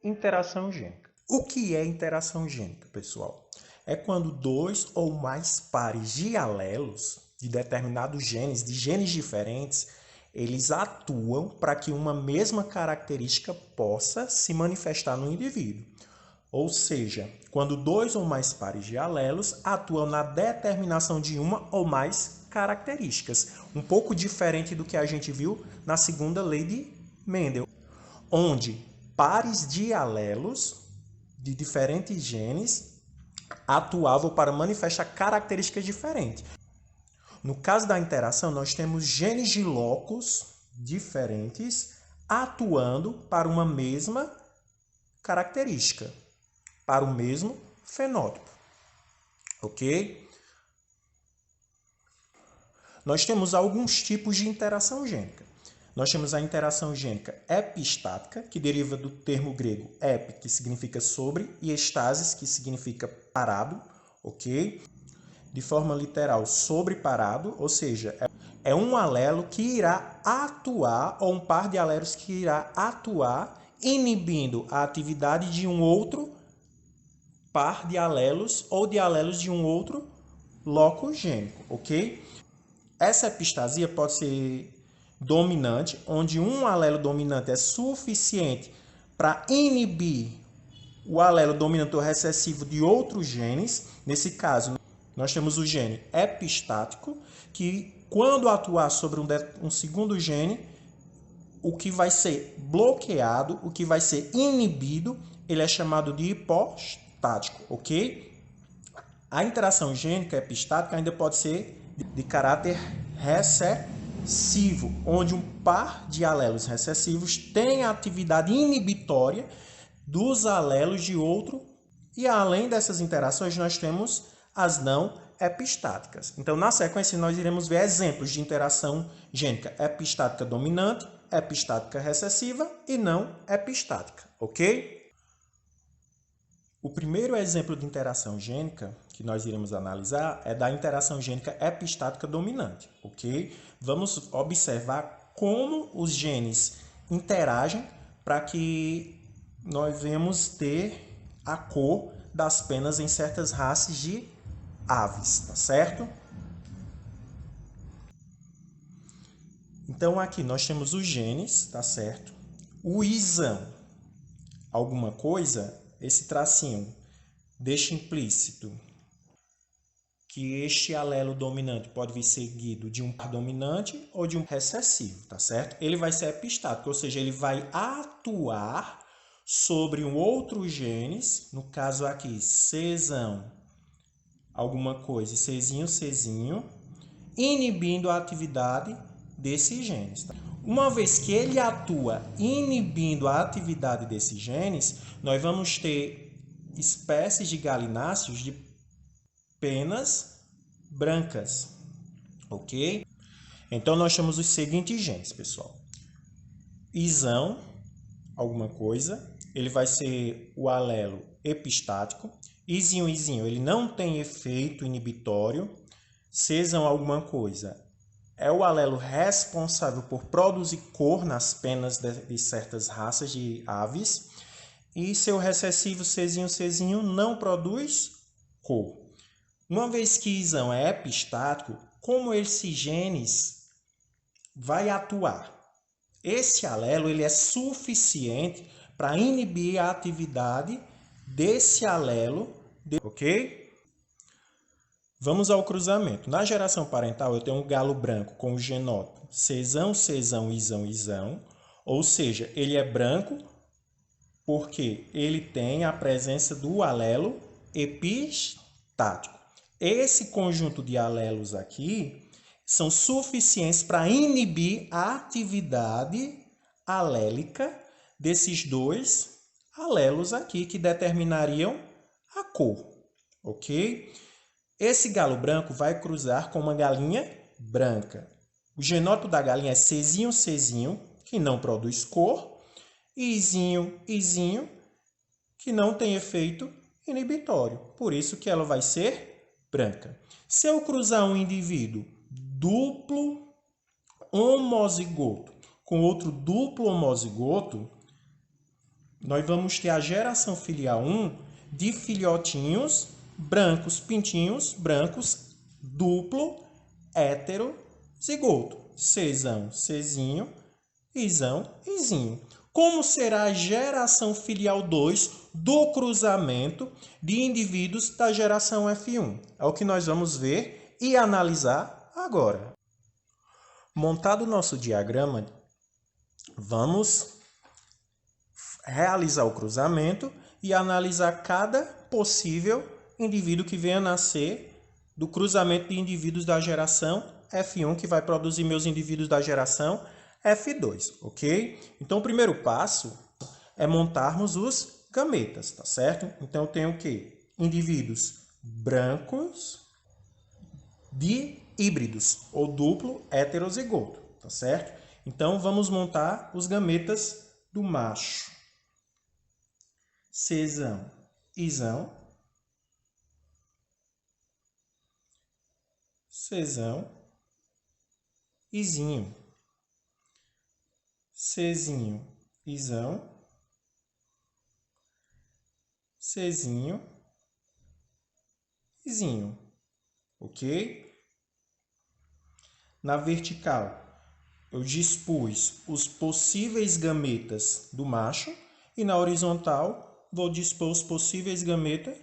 Interação gênica. O que é interação gênica, pessoal? É quando dois ou mais pares de alelos de determinados genes, de genes diferentes, eles atuam para que uma mesma característica possa se manifestar no indivíduo. Ou seja, quando dois ou mais pares de alelos atuam na determinação de uma ou mais características, um pouco diferente do que a gente viu na segunda lei de Mendel, onde pares de alelos de diferentes genes atuavam para manifestar características diferentes. No caso da interação, nós temos genes de locos diferentes atuando para uma mesma característica, para o mesmo fenótipo. Ok? Nós temos alguns tipos de interação gênica. Nós temos a interação gênica epistática, que deriva do termo grego epi, que significa sobre, e estasis, que significa parado, ok? De forma literal, sobre parado, ou seja, é um alelo que irá atuar, ou um par de alelos que irá atuar, inibindo a atividade de um outro par de alelos ou de alelos de um outro loco gênico, ok? Essa epistasia pode ser dominante, onde um alelo dominante é suficiente para inibir o alelo dominante ou recessivo de outros genes. Nesse caso, nós temos o gene epistático, que quando atuar sobre um segundo gene, o que vai ser bloqueado, o que vai ser inibido, ele é chamado de hipostático, ok? A interação gênica epistática ainda pode ser de caráter recessivo, onde um par de alelos recessivos tem a atividade inibitória dos alelos de outro. E além dessas interações, nós temos as não epistáticas. Então, na sequência, nós iremos ver exemplos de interação gênica epistática dominante, epistática recessiva e não epistática, ok? O primeiro exemplo de interação gênica que nós iremos analisar é da interação gênica epistática dominante, ok? Vamos observar como os genes interagem para que nós venhamos ter a cor das penas em certas raças de aves, tá certo? Então aqui nós temos os genes, tá certo? O isão, alguma coisa, esse tracinho deixa implícito que este alelo dominante pode vir seguido de um par dominante ou de um recessivo, tá certo? Ele vai ser epistático, ou seja, ele vai atuar sobre um outro genes, no caso aqui, Czão, alguma coisa, Czinho, inibindo a atividade desses genes. Tá? Uma vez que ele atua inibindo a atividade desses genes, nós vamos ter espécies de galináceos de penas brancas, ok? Então, nós temos os seguintes genes, pessoal. Isão, alguma coisa, ele vai ser o alelo epistático. Izinho, ele não tem efeito inibitório. Czão, alguma coisa, é o alelo responsável por produzir cor nas penas de certas raças de aves. E seu recessivo Czinho não produz cor. Uma vez que isão é epistático, como esse genes vai atuar? Esse alelo ele é suficiente para inibir a atividade desse alelo, ok? Vamos ao cruzamento. Na geração parental, eu tenho um galo branco com o genótipo Czão, Isão, ou seja, ele é branco porque ele tem a presença do alelo epistático. Esse conjunto de alelos aqui são suficientes para inibir a atividade alélica desses dois alelos aqui que determinariam a cor, ok? Esse galo branco vai cruzar com uma galinha branca. O genótipo da galinha é Czinho, que não produz cor, e Izinho, que não tem efeito inibitório. Por isso que ela vai ser branca. Se eu cruzar um indivíduo duplo homozigoto com outro duplo homozigoto, nós vamos ter a geração filial 1 de filhotinhos brancos, pintinhos brancos, duplo, hétero, zigoto. Czão, Czinho, Izão, Izinho. Como será a geração filial 2 do cruzamento de indivíduos da geração F1? É o que nós vamos ver e analisar agora. Montado o nosso diagrama, vamos realizar o cruzamento e analisar cada possível indivíduo que venha a nascer do cruzamento de indivíduos da geração F1, que vai produzir meus indivíduos da geração F2, ok? Então, o primeiro passo é montarmos os gametas, tá certo? Então, eu tenho o quê? Indivíduos brancos de híbridos, ou duplo heterozigoto, tá certo? Então, vamos montar os gametas do macho. Czão, Izão, Czão, Izinho, Czinho, Izão, Czinho, Izinho, ok? Na vertical, eu dispus os possíveis gametas do macho e na horizontal vou dispor os possíveis gametas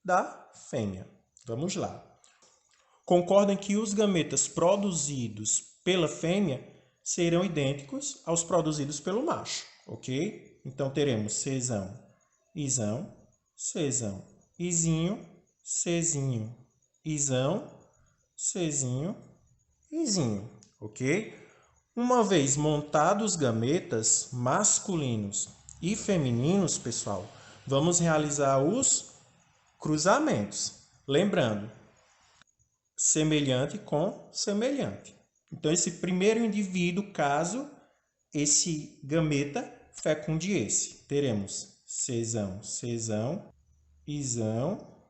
da fêmea. Vamos lá. Concordem que os gametas produzidos pela fêmea serão idênticos aos produzidos pelo macho, ok? Então, teremos Czão, Izão, Czão, Izinho, Czinho, Izão, Czinho, Izinho, ok? Uma vez montados os gametas masculinos e femininos, pessoal, vamos realizar os cruzamentos. Lembrando, semelhante com semelhante. Então, esse primeiro indivíduo, caso esse gameta fecunde esse, teremos Czão, Czão, Izão,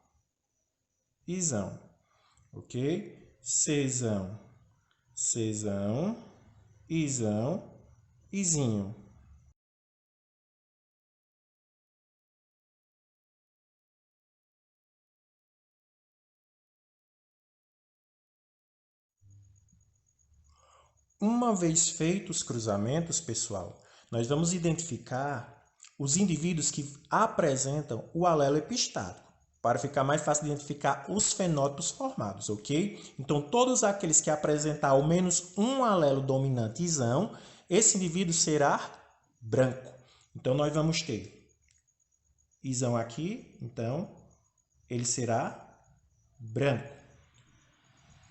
Izão, ok? Czão, Czão, Izão, Izinho. Uma vez feitos os cruzamentos, pessoal, nós vamos identificar os indivíduos que apresentam o alelo epistático, para ficar mais fácil identificar os fenótipos formados, ok? Então, todos aqueles que apresentar ao menos um alelo dominante Izão, esse indivíduo será branco. Então, nós vamos ter Izão aqui, então, ele será branco.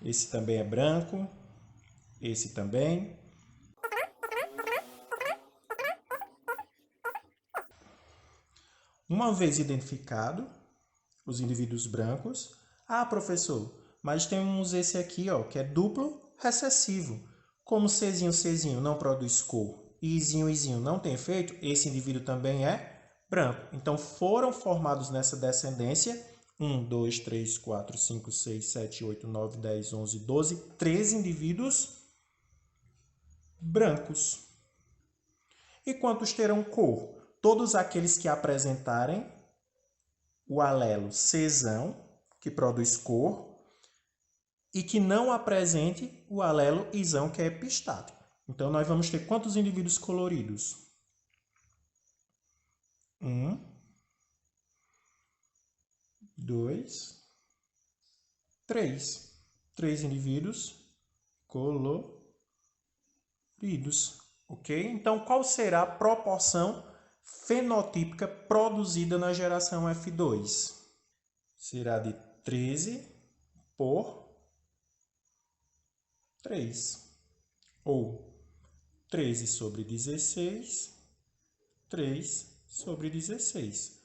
Esse também é branco. Esse também. Uma vez identificado os indivíduos brancos, professor, mas temos esse aqui, ó, que é duplo recessivo. Como Czinho, Czinho não produz cor e Izinho, Izinho não tem efeito, esse indivíduo também é branco. Então, foram formados nessa descendência 1, 2, 3, 4, 5, 6, 7, 8, 9, 10, 11, 12, 13 indivíduos brancos. E quantos terão cor? Todos aqueles que apresentarem o alelo Czão, que produz cor, e que não apresente o alelo Izão, que é epistático. Então, nós vamos ter quantos indivíduos coloridos? 1, 2, 3. 3 indivíduos coloridos. Ok? Então, qual será a proporção fenotípica produzida na geração F2? Será de 13 por 3. Ou 13 sobre 16, 3 sobre 16.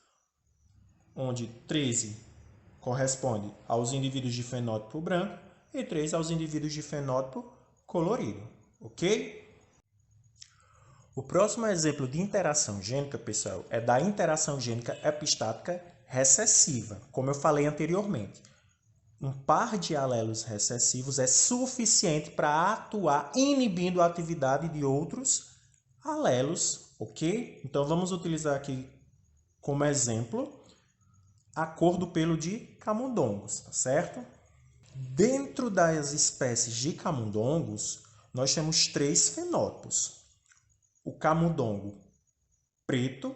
Onde 13 corresponde aos indivíduos de fenótipo branco e 3 aos indivíduos de fenótipo colorido. Ok? O próximo exemplo de interação gênica, pessoal, é da interação gênica epistática recessiva, como eu falei anteriormente. Um par de alelos recessivos é suficiente para atuar inibindo a atividade de outros alelos ok? Então, vamos utilizar aqui como exemplo a cor do pelo de camundongos, tá certo? Dentro das espécies de camundongos, nós temos 3 fenótipos. O camundongo preto,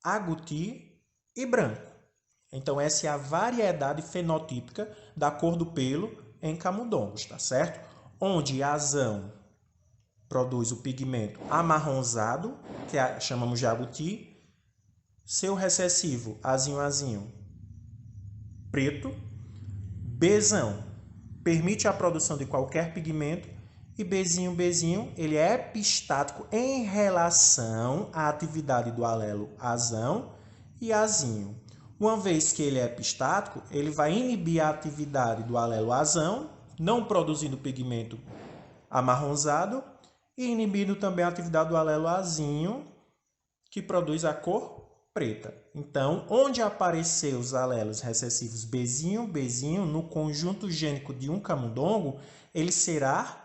agouti e branco. Então, essa é a variedade fenotípica da cor do pelo em camundongos, tá certo? Onde azão produz o pigmento amarronzado, que chamamos de agouti, seu recessivo, azinho, preto, Bzão, permite a produção de qualquer pigmento, e Bzinho, ele é epistático em relação à atividade do alelo azão e azinho. Uma vez que ele é epistático, ele vai inibir a atividade do alelo azão, não produzindo pigmento amarronzado, e inibindo também a atividade do alelo azinho, que produz a cor preta. Então, onde aparecer os alelos recessivos Bzinho, no conjunto gênico de um camundongo, ele será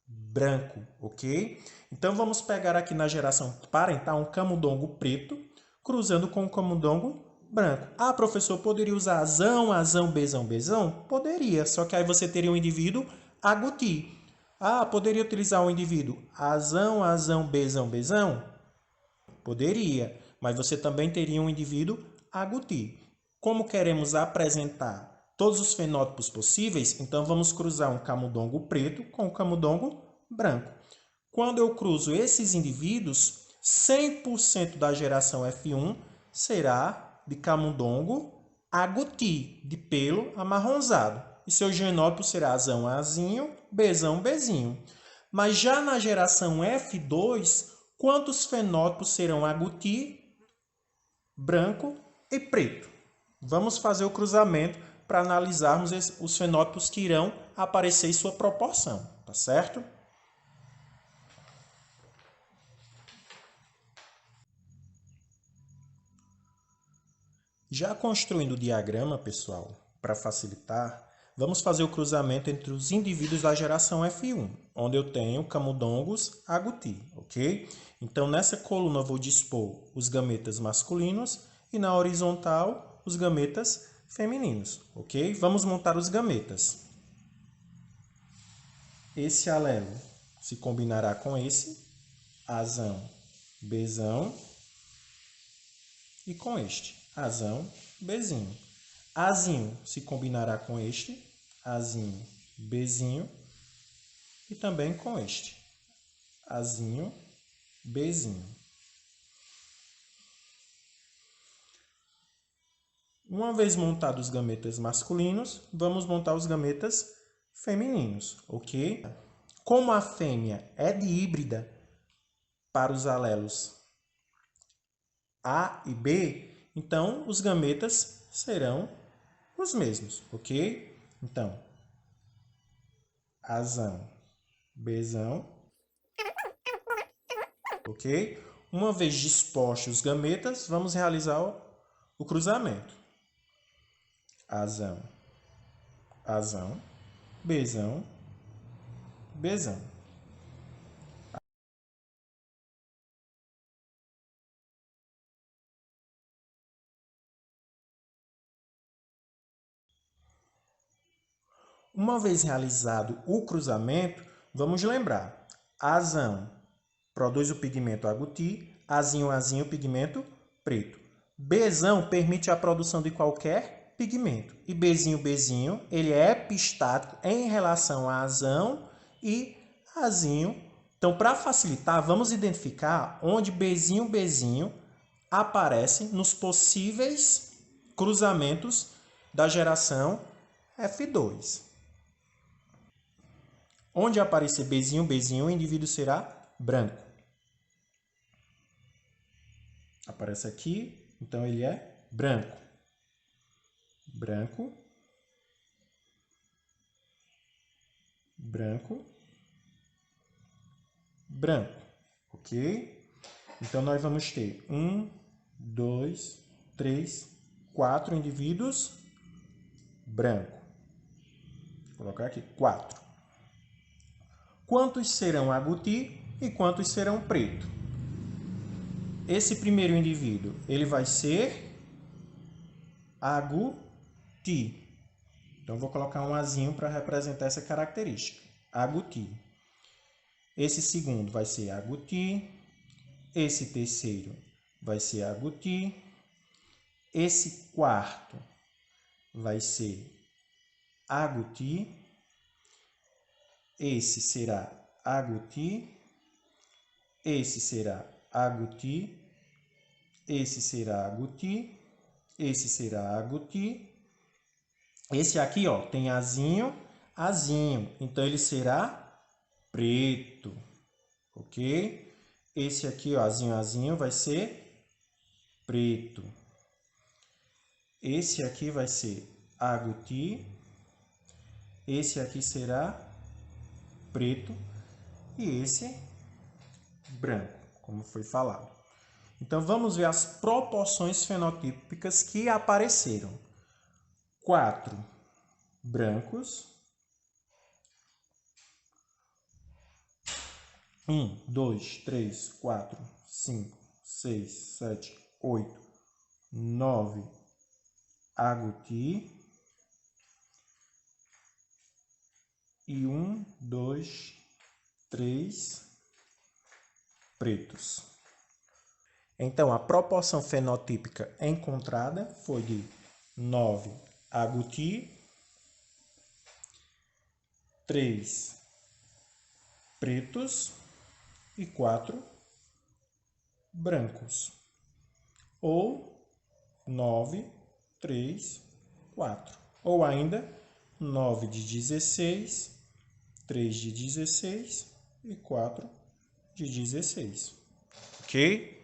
branco, ok? Então, vamos pegar aqui na geração parental um camundongo preto, cruzando com um camundongo branco. Ah, professor, poderia usar azão, Bzão? Poderia, só que aí você teria um indivíduo agouti. Ah, poderia utilizar um indivíduo azão, Bzão? Poderia, mas você também teria um indivíduo agouti. Como queremos apresentar todos os fenótipos possíveis, então vamos cruzar um camundongo preto com um camundongo branco. Quando eu cruzo esses indivíduos, 100% da geração F1 será de camundongo agouti, de pelo amarronzado. E seu genótipo será azinho, Bzão. Mas já na geração F2, quantos fenótipos serão agouti, branco e preto? Vamos fazer o cruzamento para analisarmos os fenótipos que irão aparecer em sua proporção, tá certo? Já construindo o diagrama, pessoal, para facilitar, vamos fazer o cruzamento entre os indivíduos da geração F1, onde eu tenho camundongos agouti, ok? Então, nessa coluna eu vou dispor os gametas masculinos e na horizontal os gametas femininos, ok? Vamos montar os gametas. Esse alelo se combinará com esse, azão, Bzão, e com este, azão, Bzinho. Azinho se combinará com este, azinho, Bzinho, e também com este, azinho, Bzinho. Uma vez montados os gametas masculinos, vamos montar os gametas femininos, ok? Como a fêmea é dihíbrida para os alelos A e B, então os gametas serão os mesmos, ok? Então, azão, Bzão, ok? Uma vez dispostos os gametas, vamos realizar o cruzamento. Azão, Bzão. Uma vez realizado o cruzamento, vamos lembrar, azão produz o pigmento agouti, azinho, pigmento preto. Bzão permite a produção de qualquer pigmento. E Bzinho, ele é epistático em relação a azão e azinho. Então, para facilitar, vamos identificar onde Bzinho aparece nos possíveis cruzamentos da geração F2. Onde aparecer Bzinho, o indivíduo será branco. Aparece aqui, então ele é branco. Branco. Ok? Então, nós vamos ter 1, 2, 3, 4 indivíduos branco. Vou colocar aqui 4. Quantos serão agouti e quantos serão preto? esse primeiro indivíduo, ele vai ser agouti. Então, vou colocar um azinho para representar essa característica. Agouti. Esse segundo vai ser agouti. Esse terceiro vai ser agouti. Esse quarto vai ser agouti. Esse será agouti. Esse será agouti. Esse será agouti. Esse será agouti. Esse aqui, ó, tem azinho, azinho. Então, ele será preto. Ok? Esse aqui, ó, azinho, azinho, vai ser preto. Esse aqui vai ser agouti. Esse aqui será preto. E esse branco, como foi falado. Então, vamos ver as proporções fenotípicas que apareceram. 4 brancos. 1, 2, 3, 4, 5, 6, 7, 8, 9 agouti. E 1, 2, 3 pretos. Então, a proporção fenotípica encontrada foi de 9 agouti, 3 pretos e 4 brancos. Ou 9, 3, 4. Ou ainda 9 de 16, 3 de 16 e 4 de 16. Ok?